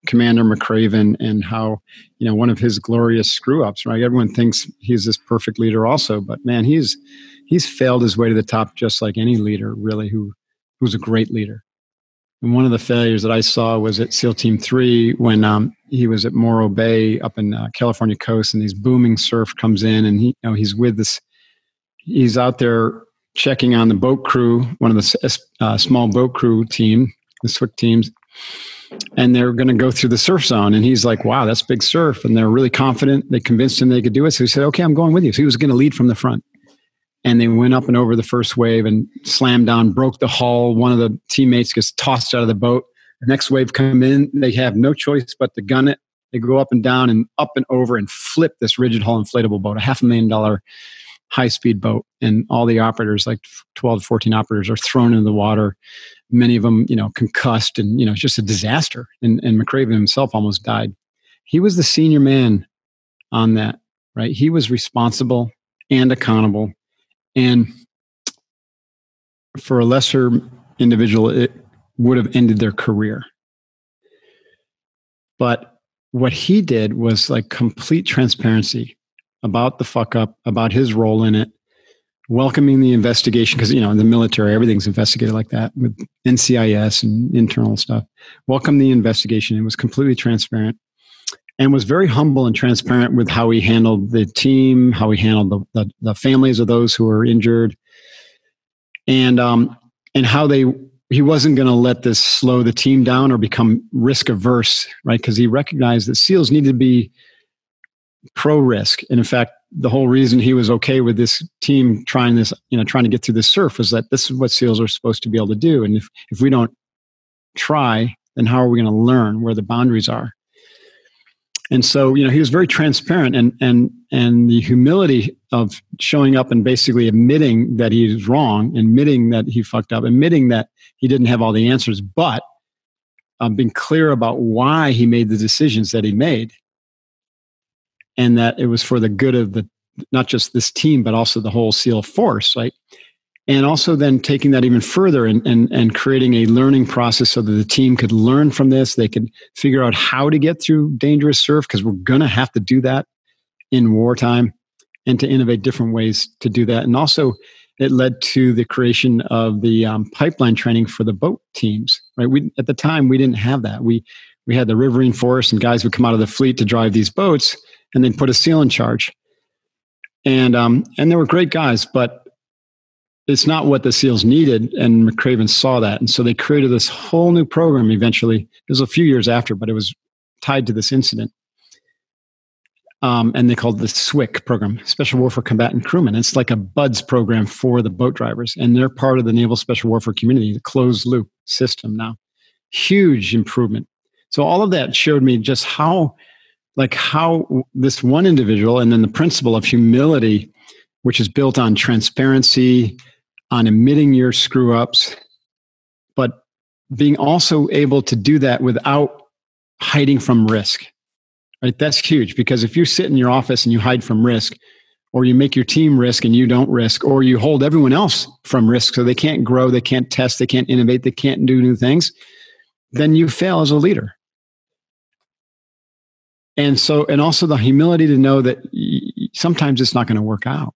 Commander McRaven, and how, one of his glorious screw ups, right? Everyone thinks he's this perfect leader also, but man, he's failed his way to the top, just like any leader, really, who's a great leader. And one of the failures that I saw was at SEAL Team 3 when he was at Morro Bay up in California coast, and these booming surf comes in, and he's out there checking on the boat crew, one of the small boat crew team, the SWIC teams, and they're going to go through the surf zone. And he's like, wow, that's big surf. And they're really confident. They convinced him they could do it. So he said, okay, I'm going with you. So he was going to lead from the front. And they went up and over the first wave and slammed down, broke the hull. One of the teammates gets tossed out of the boat. The next wave come in. They have no choice but to gun it. They go up and down and up and over and flip this rigid hull inflatable boat, a $500,000 high-speed boat. And all the operators, like 12 to 14 operators, are thrown into the water. Many of them, concussed, and, it's just a disaster. And McRaven himself almost died. He was the senior man on that, right? He was responsible and accountable. And for a lesser individual, it would have ended their career. But what he did was like complete transparency about the fuck up, about his role in it, welcoming the investigation, because, in the military, everything's investigated like that with NCIS and internal stuff. Welcome the investigation. It was completely transparent and was very humble and transparent with how he handled the team, how he handled the families of those who were injured, and how he wasn't going to let this slow the team down or become risk averse, right? Because he recognized that SEALs need to be pro risk. And in fact, the whole reason he was okay with this team trying to get through the surf was that this is what SEALs are supposed to be able to do. And if we don't try, then how are we going to learn where the boundaries are? And so, he was very transparent, and the humility of showing up and basically admitting that he was wrong, admitting that he fucked up, admitting that he didn't have all the answers, but being clear about why he made the decisions that he made. And that it was for the good of not just this team, but also the whole SEAL force, right? And also then taking that even further and creating a learning process so that the team could learn from this. They could figure out how to get through dangerous surf, because we're going to have to do that in wartime, and to innovate different ways to do that. And also it led to the creation of the pipeline training for the boat teams, right? At the time, we didn't have that. We had the riverine force, and guys would come out of the fleet to drive these boats, and then put a SEAL in charge. And they were great guys, but it's not what the SEALs needed, and McCraven saw that. And so they created this whole new program eventually. It was a few years after, but it was tied to this incident. And they called it the SWCC program, Special Warfare Combatant Crewmen. It's like a BUDS program for the boat drivers, and they're part of the Naval Special Warfare community, the closed loop system now. Huge improvement. So all of that showed me just how this one individual, and then the principle of humility, which is built on transparency, on admitting your screw ups, but being also able to do that without hiding from risk, right? That's huge, because if you sit in your office and you hide from risk, or you make your team risk and you don't risk, or you hold everyone else from risk so they can't grow, they can't test, they can't innovate, they can't do new things, then you fail as a leader. And also the humility to know that sometimes it's not going to work out.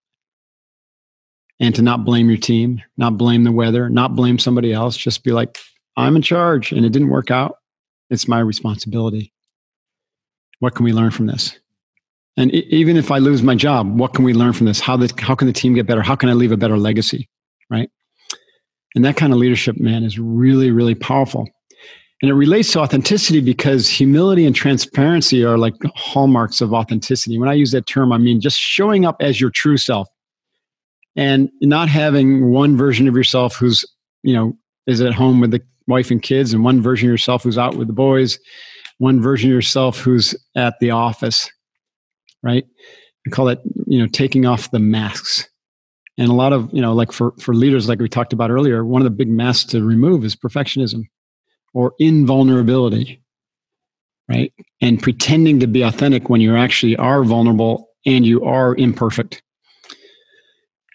And to not blame your team, not blame the weather, not blame somebody else. Just be like, I'm in charge and it didn't work out. It's my responsibility. What can we learn from this? And even if I lose my job, what can we learn from this? How can the team get better? How can I leave a better legacy? Right? And that kind of leadership, man, is really, really powerful. And it relates to authenticity, because humility and transparency are like hallmarks of authenticity. When I use that term, I mean just showing up as your true self, and not having one version of yourself who's, is at home with the wife and kids, and one version of yourself who's out with the boys, one version of yourself who's at the office, right? We call it, taking off the masks. And a lot of, like for leaders, like we talked about earlier, one of the big masks to remove is perfectionism or invulnerability, right? And pretending to be authentic when you actually are vulnerable and you are imperfect.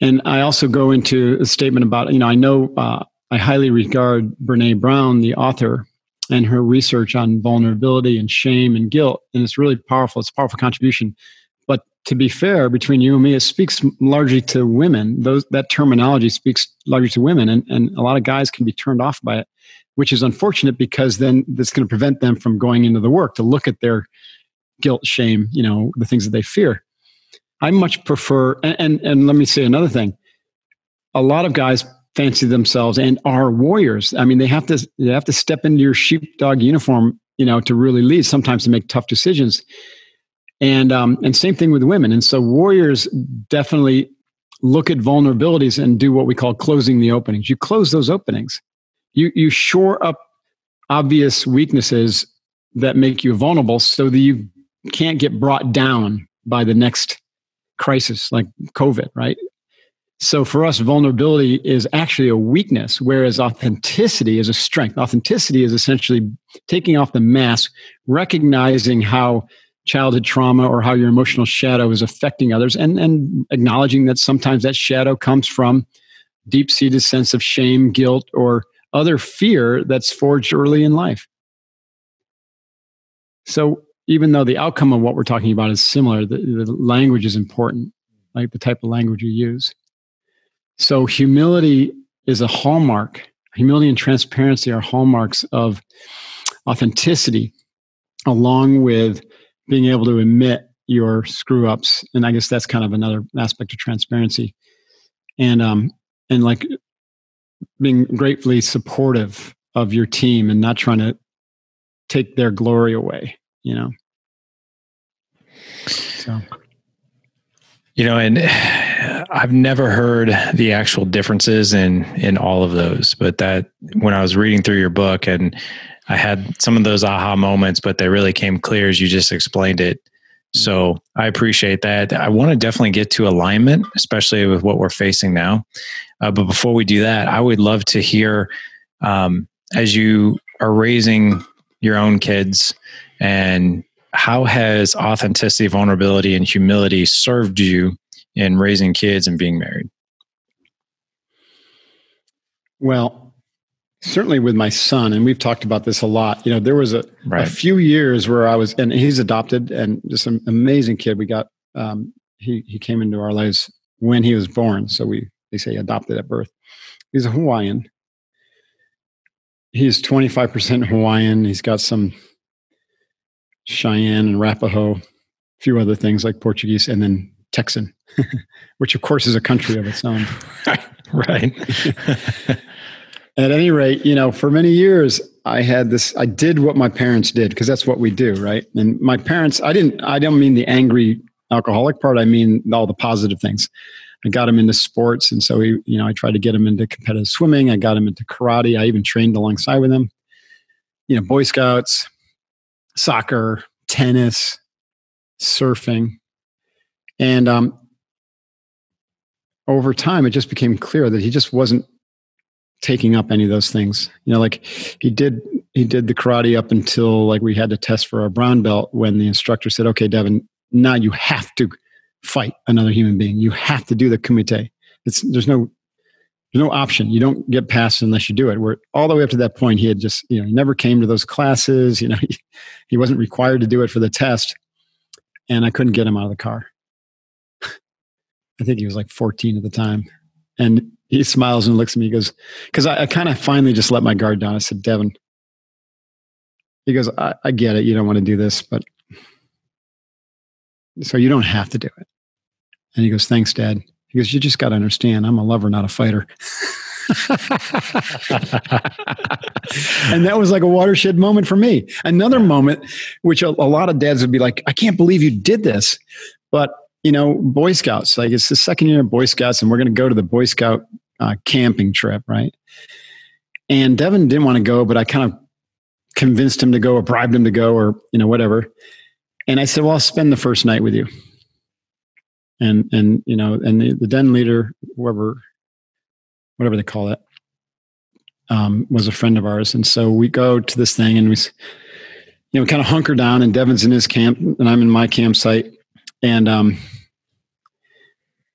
And I also go into a statement about, I highly regard Brené Brown, the author, and her research on vulnerability and shame and guilt. And it's really powerful. It's a powerful contribution. But to be fair, between you and me, it speaks largely to women. That terminology speaks largely to women. And a lot of guys can be turned off by it, which is unfortunate, because then that's going to prevent them from going into the work to look at their guilt, shame, the things that they fear. I much prefer, and let me say another thing. A lot of guys fancy themselves and are warriors. I mean, they have to step into your sheepdog uniform, to really lead, sometimes to make tough decisions. And same thing with women. And so warriors definitely look at vulnerabilities and do what we call closing the openings. You close those openings. You shore up obvious weaknesses that make you vulnerable so that you can't get brought down by the next crisis like COVID, right? So for us, vulnerability is actually a weakness, whereas authenticity is a strength. Authenticity is essentially taking off the mask, recognizing how childhood trauma or how your emotional shadow is affecting others, and acknowledging that sometimes that shadow comes from deep-seated sense of shame, guilt, or other fear that's forged early in life. So even though the outcome of what we're talking about is similar, the language is important, like the type of language you use. So humility is a hallmark. Humility and transparency are hallmarks of authenticity, along with being able to admit your screw ups. And I guess that's kind of another aspect of transparency. And like being gratefully supportive of your team and not trying to take their glory away, So, and I've never heard the actual differences in all of those, but that when I was reading through your book and I had some of those aha moments, but they really came clear as you just explained it. So I appreciate that. I want to definitely get to alignment, especially with what we're facing now. But before we do that, I would love to hear, as you are raising your own kids, and how has authenticity, vulnerability, and humility served you in raising kids and being married? Well, certainly with my son, and we've talked about this a lot, there was a few years where I was, and he's adopted and just an amazing kid. We got, he came into our lives when he was born. So they say adopted at birth. He's a Hawaiian. He's 25% Hawaiian. He's got some Cheyenne and Arapaho, a few other things like Portuguese, and then Texan, which of course is a country of its own. Right. At any rate, for many years, I did what my parents did, because that's what we do, right? And my parents, I don't mean the angry alcoholic part. I mean all the positive things. I got him into sports. And so I tried to get him into competitive swimming. I got him into karate. I even trained alongside with him, Boy Scouts, soccer, tennis, surfing. And over time, it just became clear that he just wasn't taking up any of those things. Like he did the karate up until like we had to test for our brown belt, when the instructor said, "Okay, Devin, now you have to fight another human being. You have to do the kumite. There's no option. You don't get past it unless you do it." Where all the way up to that point, he had just, he never came to those classes. He wasn't required to do it for the test. And I couldn't get him out of the car. I think he was like 14 at the time. And he smiles and looks at me. He goes, because I kind of finally just let my guard down. I said, "Devin," he goes, I get it. You don't want to do this, but so you don't have to do it. And he goes, "Thanks, Dad." He goes, "You just got to understand, I'm a lover, not a fighter." And that was like a watershed moment for me. Another moment, which a lot of dads would be like, "I can't believe you did this." But, Boy Scouts, like it's the second year of Boy Scouts, and we're going to go to the Boy Scout camping trip, right? And Devin didn't want to go, but I kind of convinced him to go or bribed him to go or, whatever. And I said, "Well, I'll spend the first night with you." And the den leader, whatever they call it, was a friend of ours. And so we go to this thing, and we kind of hunker down, and Devin's in his camp and I'm in my campsite. And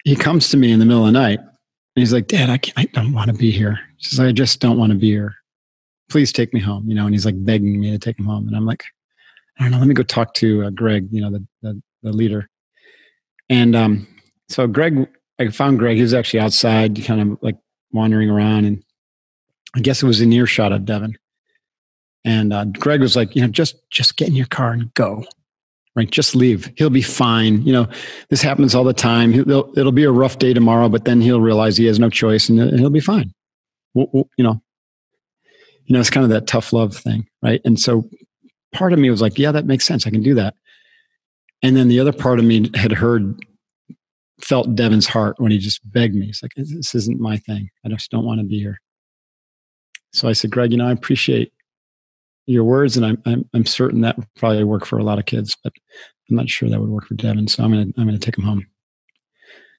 he comes to me in the middle of the night, and he's like, "Dad, I don't want to be here." He says, "I just don't want to be here. Please take me home." And he's like begging me to take him home. And I'm like, "I don't know, let me go talk to Greg, the leader." And so I found Greg. He was actually outside, kind of like wandering around, and I guess it was in earshot of Devin. And Greg was like, just get in your car and go, right? Just leave. He'll be fine. This happens all the time. It'll be a rough day tomorrow, but then he'll realize he has no choice, and he'll be fine. It's kind of that tough love thing, right? And so part of me was like, yeah, that makes sense. I can do that. And then the other part of me felt Devin's heart when he just begged me. He's like, "This isn't my thing. I just don't want to be here." So I said, "Greg, I appreciate your words, and I'm certain that would probably work for a lot of kids, but I'm not sure that would work for Devin. So I'm gonna take him home."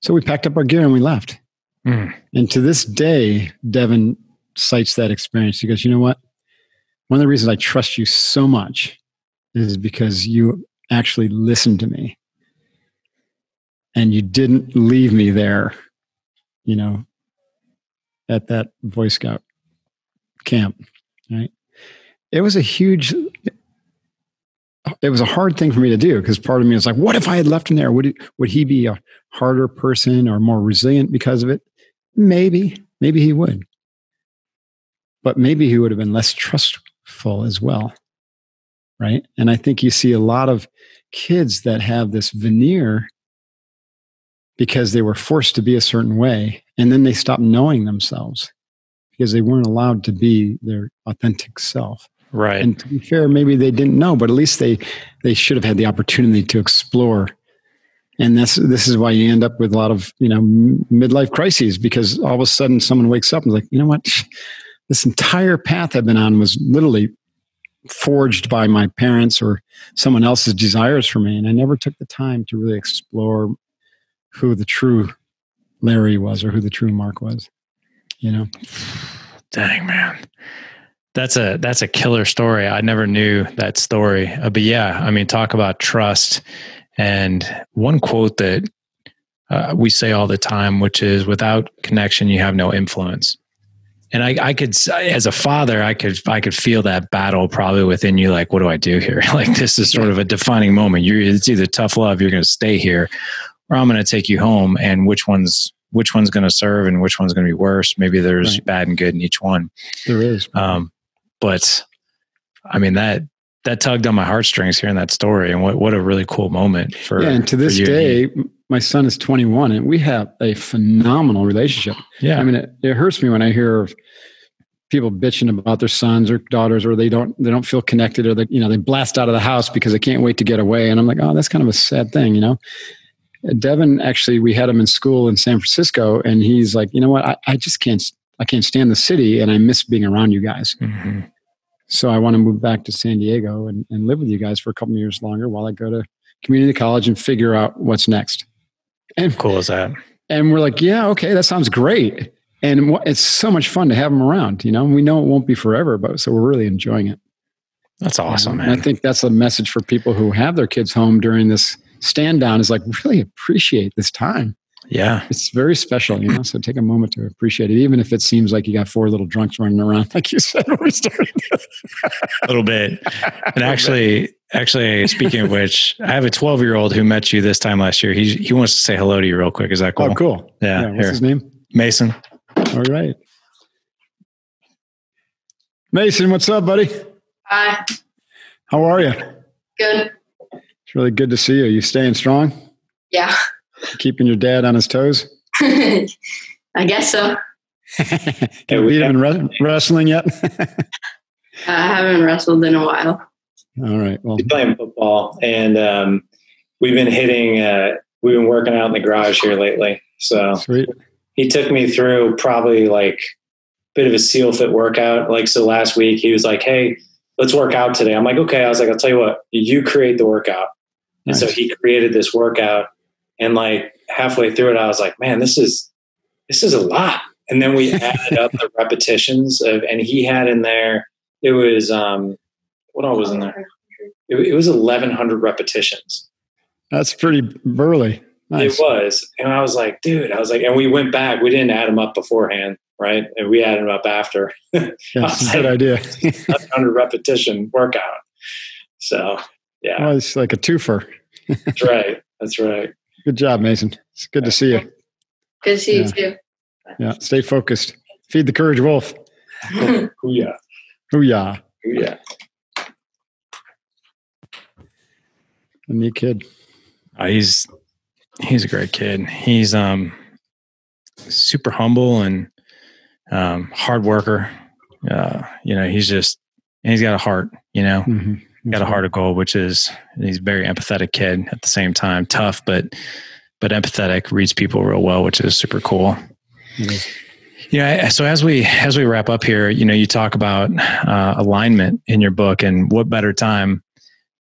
So we packed up our gear and we left. And to this day, Devin cites that experience. He goes, "You know what? One of the reasons I trust you so much is because you actually listened to me. And you didn't leave me there, at that Boy Scout camp." Right? It was a hard thing for me to do, because part of me was like, what if I had left him there? Would he be a harder person or more resilient because of it? maybe he would. But maybe he would have been less trustful as well. Right. And I think you see a lot of kids that have this veneer because they were forced to be a certain way. And then they stop knowing themselves because they weren't allowed to be their authentic self. Right. And to be fair, maybe they didn't know, but at least they should have had the opportunity to explore. And this is why you end up with a lot of, midlife crises, because all of a sudden someone wakes up and is like, you know what? This entire path I've been on was literally forged by my parents or someone else's desires for me. And I never took the time to really explore who the true Larry was or who the true Mark was, Dang, man. That's a killer story. I never knew that story. But yeah, I mean, talk about trust. And one quote that we say all the time, which is, without connection, you have no influence. And I could, as a father, I could feel that battle probably within you. Like, what do I do here? Like, this is sort of a defining moment. It's either tough love, you're going to stay here, or I'm going to take you home. And which one's going to serve and which one's going to be worse? Maybe there's bad and good in each one. There is. But I mean, that tugged on my heartstrings hearing that story, and what a really cool moment for. Yeah, and to this day, my son is 21 and we have a phenomenal relationship. Yeah. I mean, it hurts me when I hear of people bitching about their sons or daughters, or they don't feel connected, or they blast out of the house because they can't wait to get away. And I'm like, oh, that's kind of a sad thing, Devin, actually, we had him in school in San Francisco, and he's like, you know what? I just can't stand the city, and I miss being around you guys. Mm-hmm. So I want to move back to San Diego and live with you guys for a couple of years longer while I go to community college and figure out what's next. And cool is that? And we're like, yeah, okay, that sounds great. And it's so much fun to have them around, and we know it won't be forever, but so we're really enjoying it. That's awesome, man. And I think that's a message for people who have their kids home during this stand down, is like, really appreciate this time. Yeah. It's very special, so take a moment to appreciate it, even if it seems like you got 4 little drunks running around, like you said when we started. A little bit. And actually, speaking of which, I have a 12-year-old who met you this time last year. He wants to say hello to you real quick. Is that cool? Oh, cool. Yeah. What's his name? Mason. All right. Mason, what's up, buddy? Hi. How are you? Good. It's really good to see you. You staying strong? Yeah. Keeping your dad on his toes? I guess so. Have you beat him in wrestling yet? I haven't wrestled in a while. All right. Well, he's playing football, and we've been working out in the garage here lately. So sweet. He took me through probably like a bit of a SEALFIT workout. Like, so last week he was like, hey, let's work out today. I'm like, okay. I was like, I'll tell you what, you create the workout. Nice. And so he created this workout, and like halfway through it, I was like, man, this is a lot. And then we added up the repetitions and he had in there, it was, what all was in there? It was 1,100 repetitions. That's pretty burly. Nice. It was. And I was like, and we went back, we didn't add them up beforehand. Right. And we added them up after. Yeah, that's a good idea. 100 repetition workout. So yeah. Well, it's like a twofer. That's right. That's right. Good job, Mason. It's good to see you. Good to see you too. Yeah. Stay focused. Feed the courage wolf. Hoo-yah. Hoo-yah. Hoo-yah. A neat kid. He's a great kid. He's super humble and hard worker. He's got a heart, Mm-hmm. got a heart of gold, he's a very empathetic kid at the same time, tough, but empathetic, reads people real well, which is super cool. Yeah. So as we wrap up here, you talk about alignment in your book, and what better time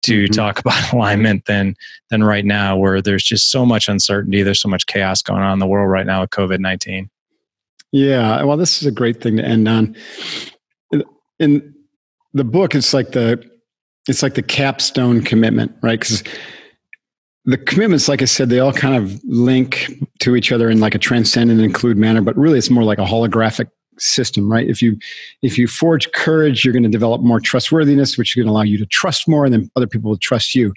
to talk about alignment than right now, where there's just so much uncertainty. There's so much chaos going on in the world right now with COVID-19. Yeah. Well, this is a great thing to end on. In the book, it's like the capstone commitment, right? Because the commitments, like I said, they all kind of link to each other in like a transcend and include manner, but really it's more like a holographic system, right? If you forge courage, you're going to develop more trustworthiness, which is going to allow you to trust more, and then other people will trust you.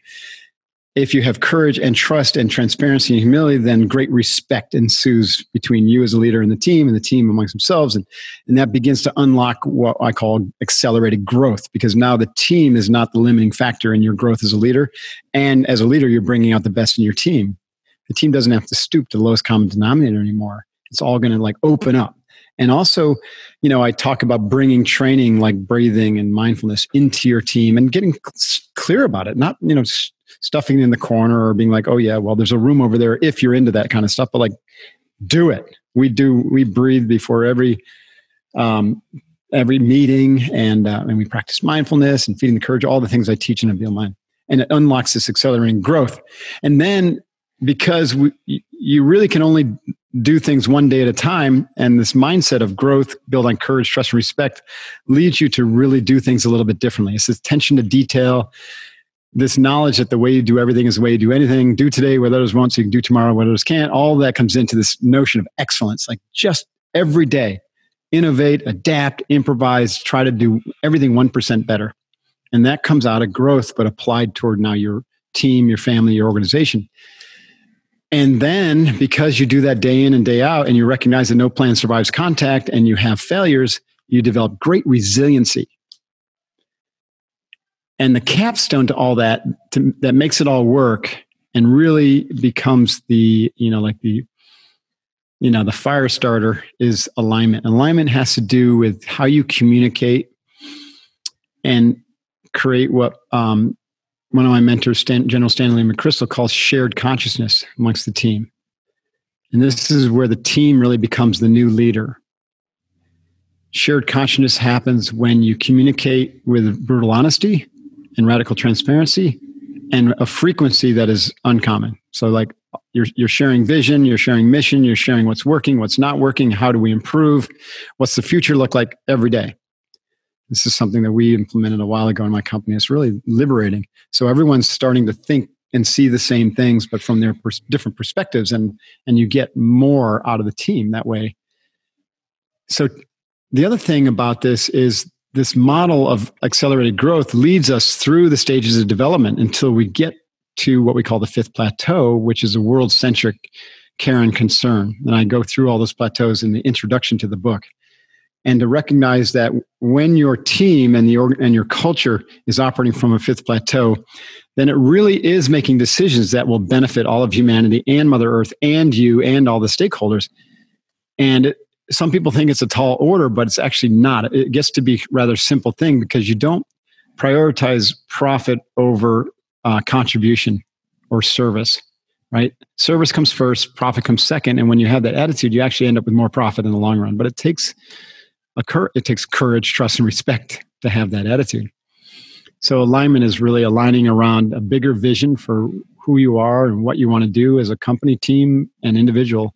if you have courage and trust and transparency and humility, then great respect ensues between you as a leader and the team amongst themselves. And that begins to unlock what I call accelerated growth, because now the team is not the limiting factor in your growth as a leader. And as a leader, you're bringing out the best in your team. The team doesn't have to stoop to the lowest common denominator anymore. It's all going to like open up. And also, I talk about bringing training like breathing and mindfulness into your team and getting clear about it, not, stuffing it in the corner or being like, oh yeah, well, there's a room over there if you're into that kind of stuff, but like, do it. We breathe before every meeting, and we practice mindfulness and feeding the courage, all the things I teach in Unbeatable Mind. And it unlocks this accelerating growth. And then because you really can only do things one day at a time, and this mindset of growth built on courage, trust, and respect leads you to really do things a little bit differently. It's this attention to detail, this knowledge that the way you do everything is the way you do anything. Do today what others won't, so you can do tomorrow what others can't. All that comes into this notion of excellence, like just every day, innovate, adapt, improvise, try to do everything 1% better. And that comes out of growth, but applied toward now your team, your family, your organization. And then because you do that day in and day out, and you recognize that no plan survives contact, and you have failures, you develop great resiliency. And the capstone to all that, that makes it all work and really becomes the fire starter, is alignment. Alignment has to do with how you communicate and create what one of my mentors, General Stanley McChrystal, calls shared consciousness amongst the team. And this is where the team really becomes the new leader. Shared consciousness happens when you communicate with brutal honesty and radical transparency and a frequency that is uncommon. So like you're sharing vision, you're sharing mission, you're sharing what's working, what's not working, how do we improve, what's the future look like every day. This is something that we implemented a while ago in my company. It's really liberating. So everyone's starting to think and see the same things, but from their different perspectives, and you get more out of the team that way. So the other thing about this is this model of accelerated growth leads us through the stages of development until we get to what we call the fifth plateau, which is a world-centric care and concern. And I go through all those plateaus in the introduction to the book. And to recognize that when your team and your culture is operating from a fifth plateau, then it really is making decisions that will benefit all of humanity and Mother Earth and you and all the stakeholders. And some people think it's a tall order, but it's actually not. It gets to be a rather simple thing because you don't prioritize profit over contribution or service, right? Service comes first, profit comes second. And when you have that attitude, you actually end up with more profit in the long run. But it takes courage, trust, and respect to have that attitude. So alignment is really aligning around a bigger vision for who you are and what you want to do as a company, team, and individual,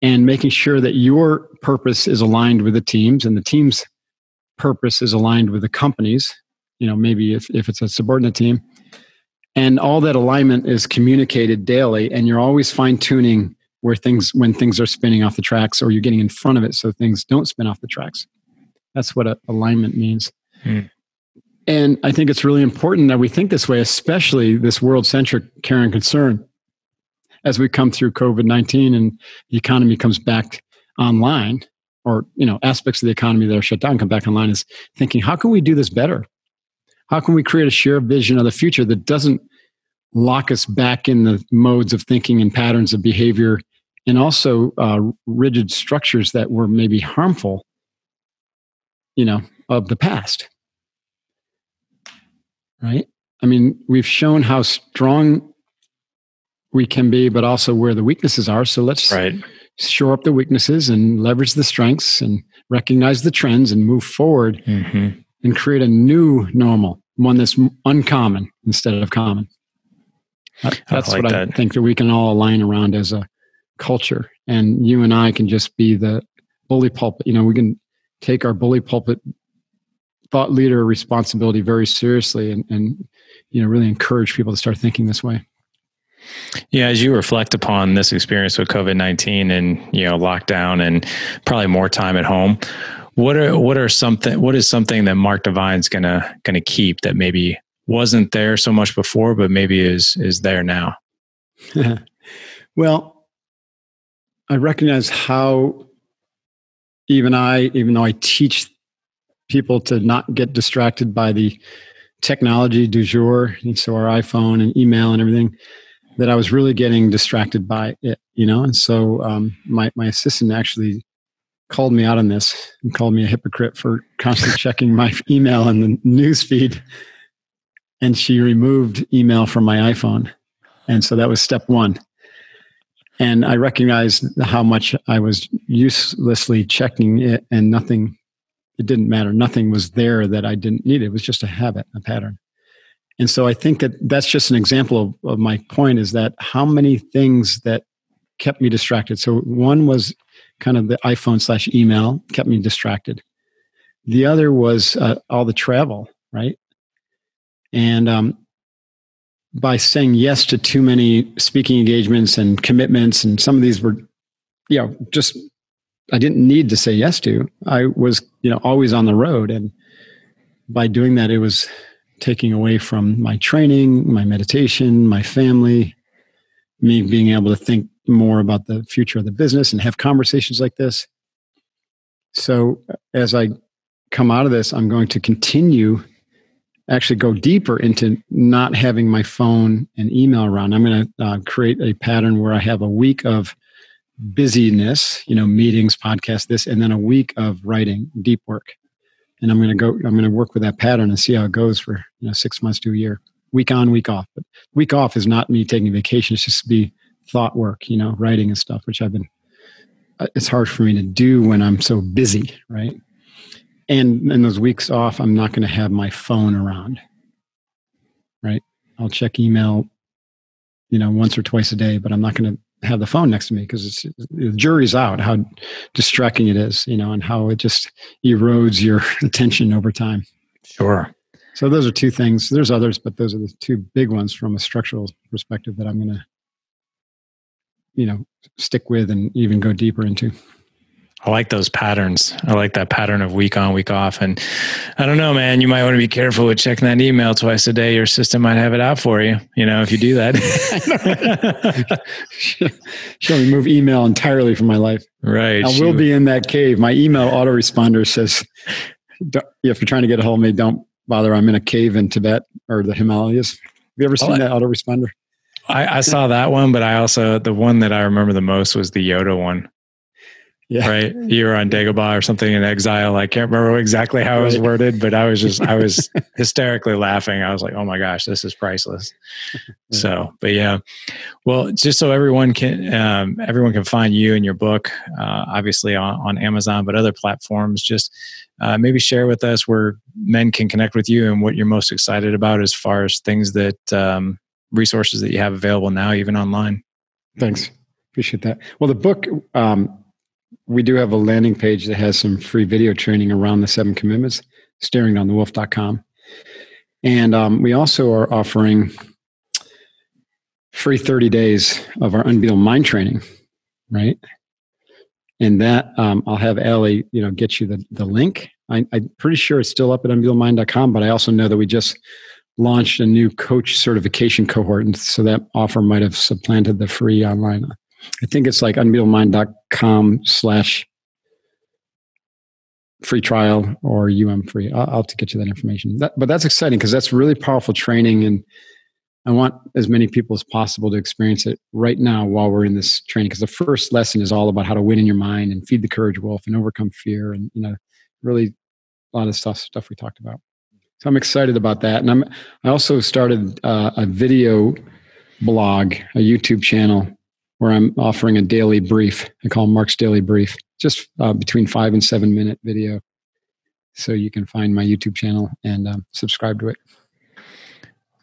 and making sure that your purpose is aligned with the team's, and the team's purpose is aligned with the company's, maybe if it's a subordinate team. And all that alignment is communicated daily, and you're always fine-tuning when things are spinning off the tracks, or you're getting in front of it so things don't spin off the tracks. That's what alignment means. And I think it's really important that we think this way, especially this world-centric care and concern. As we come through COVID-19 and the economy comes back online, or aspects of the economy that are shut down come back online, is thinking, how can we do this better? How can we create a shared vision of the future that doesn't lock us back in the modes of thinking and patterns of behavior, and also rigid structures that were maybe harmful, of the past, right? I mean, we've shown how strong we can be, but also where the weaknesses are. So let's shore up the weaknesses and leverage the strengths and recognize the trends and move forward and create a new normal, one that's uncommon instead of common. That's what I think that we can all align around as a culture. And you and I can just be the bully pulpit. We can take our bully pulpit thought leader responsibility very seriously and really encourage people to start thinking this way. Yeah, as you reflect upon this experience with COVID-19 and lockdown and probably more time at home, what is something that Mark Divine's gonna keep that maybe wasn't there so much before, but maybe is there now? Well, I recognize how even though I teach people to not get distracted by the technology du jour, and so our iPhone and email and everything, that I was really getting distracted by it, And so my assistant actually called me out on this and called me a hypocrite for constantly checking my email and the news feed. And she removed email from my iPhone. And so that was step one. And I recognized how much I was uselessly checking it, and it didn't matter. Nothing was there that I didn't need. It was just a habit, a pattern. And so I think that that's just an example of my point, is that how many things that kept me distracted. So one was kind of the iPhone/email kept me distracted. The other was all the travel, right? And by saying yes to too many speaking engagements and commitments, and some of these were, just I didn't need to say yes to. I was, always on the road. And by doing that, it was taking away from my training, my meditation, my family, me being able to think more about the future of the business and have conversations like this. So as I come out of this, I'm going to continue, actually go deeper into not having my phone and email around. I'm going to create a pattern where I have a week of busyness, meetings, podcasts, this, and then a week of writing, deep work. And I'm going to work with that pattern and see how it goes for 6 months to a year, week on, week off. But week off is not me taking vacation. It's just be thought work, writing and stuff, which it's hard for me to do when I'm so busy, right? And in those weeks off, I'm not going to have my phone around, right? I'll check email, once or twice a day, but I'm not going to have the phone next to me, because the jury's out how distracting it is, and how it just erodes your attention over time. Sure. So those are two things. There's others, but those are the two big ones from a structural perspective that I'm going to, stick with and even go deeper into. I like those patterns. I like that pattern of week on, week off. And I don't know, man, you might want to be careful with checking that email twice a day. Your system might have it out for you, if you do that. She'll remove email entirely from my life. Right. I will be in that cave. My email autoresponder says, if you're trying to get a hold of me, don't bother. I'm in a cave in Tibet or the Himalayas. Have you ever seen that autoresponder? I saw that one, but the one that I remember the most was the Yoda one. Yeah. Right. You were on Dagobah or something in exile. I can't remember exactly how it was worded, but I was hysterically laughing. I was like, oh my gosh, this is priceless. So, but yeah, well, just so everyone can find you and your book, obviously on Amazon, but other platforms, just maybe share with us where men can connect with you and what you're most excited about as far as things that, resources that you have available now, even online. Thanks. Appreciate that. Well, the book, we do have a landing page that has some free video training around the 7 commitments, staringdownthewolf.com. And we also are offering free 30 days of our Unbeatable Mind training, right? And that I'll have Allie, get you the link. I'm pretty sure it's still up at unbeatableminded.com, but I also know that we just launched a new coach certification cohort, and so that offer might have supplanted the free online. I think it's like unbeatableminded.com/free trial or free. I'll have to get you that information. But that's exciting, because that's really powerful training, and I want as many people as possible to experience it right now while we're in this training, because the first lesson is all about how to win in your mind and feed the courage wolf and overcome fear, and really a lot of stuff we talked about. So I'm excited about that. And I also started a video blog, a YouTube channel, where I'm offering a daily brief. I call Mark's Daily Brief, just between 5 and 7 minute video. So you can find my YouTube channel and subscribe to it.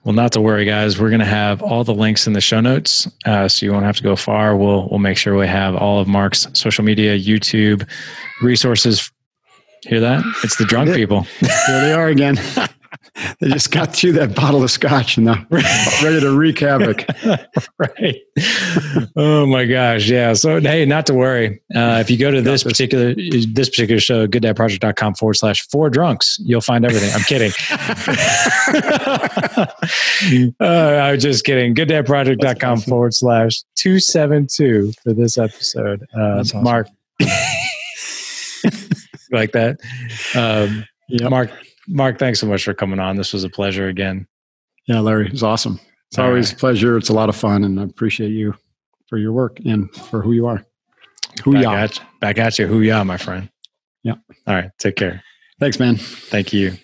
Well, not to worry, guys. We're going to have all the links in the show notes, so you won't have to go far. We'll make sure we have all of Mark's social media, YouTube, resources. Hear that? It's the drunk people. Here they are again. They just got through that bottle of scotch and they're ready to wreak havoc. Right. Oh my gosh. Yeah. So, hey, not to worry. If you go to this particular show, gooddadproject.com/4 drunks, you'll find everything. I'm kidding. I was just kidding. gooddadproject.com/272 for this episode. Awesome. Mark, like that. Yep. Mark, thanks so much for coming on. This was a pleasure again. Yeah, Larry, it was awesome. It's always a pleasure. It's a lot of fun, and I appreciate you for your work and for who you are. Back at you. Hoo-yah, my friend. Yeah. All right. Take care. Thanks, man. Thank you.